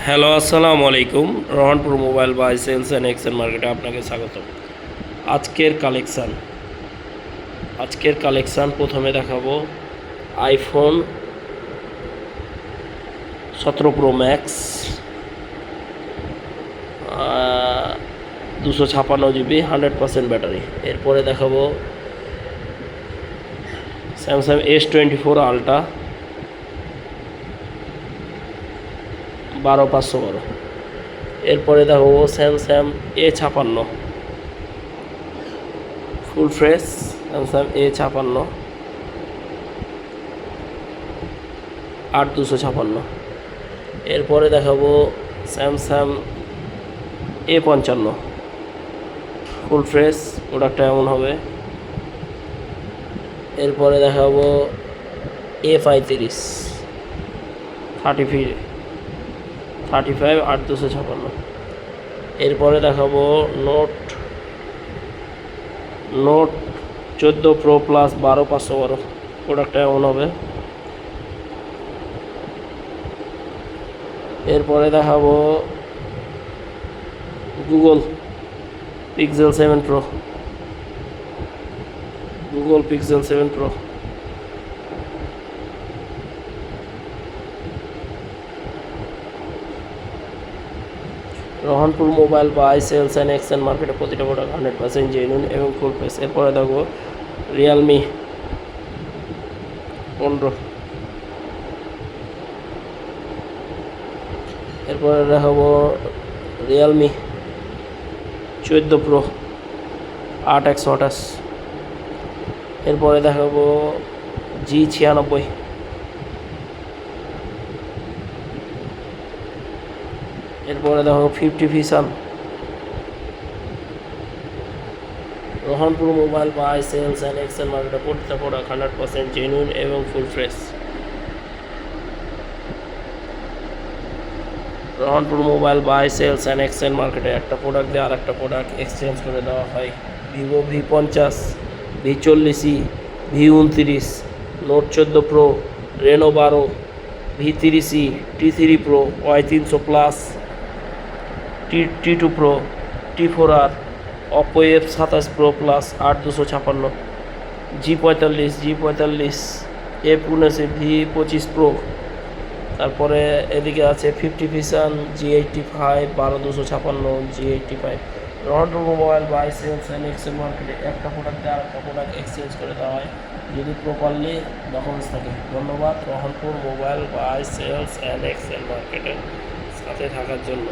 Hello, আসসালামু আলাইকুম। Rohanpur mobile buy sales and exchange মার্কেটে আপনাকে স্বাগত। আজকের কালেকশান প্রথমে দেখাবো iPhone 17 pro max 256 GB 100% battery. এরপরে দেখাবো স্যামসাং S24 আলট্রা 12512। এরপরে দেখাবো Samsung A56 full fresh Samsung A56 8256। এরপরে দেখাবো স্যামসাং A55 ফুল ফ্রেশ, প্রোডাক্টটা এমন হবে। এরপরে দেখাবো A35 35 8256। এরপরে দেখাবো নোট 14 প্রো প্লাস 12512, প্রোডাক্টটা এমন হবে। এরপরে দেখাবো Google Pixel 7 pro Rohanpur mobile buy sales and exchange মার্কেটে প্রতিটা প্রোডাক্ট 100% জেনুইন এবং ফুল প্রাইস। এরপরে দেখো রিয়েলমি 15। এরপরে দেখাবো রিয়েলমি 14 প্রো 8x28। এরপরে দেখাবো G96। এরপরে দেখো 50 vision. Rohanpur mobile buy sales and exchange মার্কেটে প্রতিটা প্রোডাক্ট 100% জেনুইন এবং full fresh. Rohanpur mobile buy sales and exchange মার্কেটে একটা প্রোডাক্ট দিয়ে আর একটা প্রোডাক্ট এক্সচেঞ্জ করে দেওয়া হয়। Vivo V50, V40E, V29, note 14 pro, Reno 12, V30E, T3 pro, Y300 plus, T2 pro, T4R, Oppo F27 pro plus 8256, G45, F19, V25 pro. তারপরে এদিকে আছে 50 vision, G85, 12256, G85। Rohanpur mobile buy sales and exchange মার্কেটে একটা product দিয়ে আর একটা product exchange করে দেওয়া হয় যদি প্রপারলি ডকুমেন্টস থাকে। ধন্যবাদ Rohanpur mobile buy sales and exchange মার্কেটের সাথে থাকার জন্য।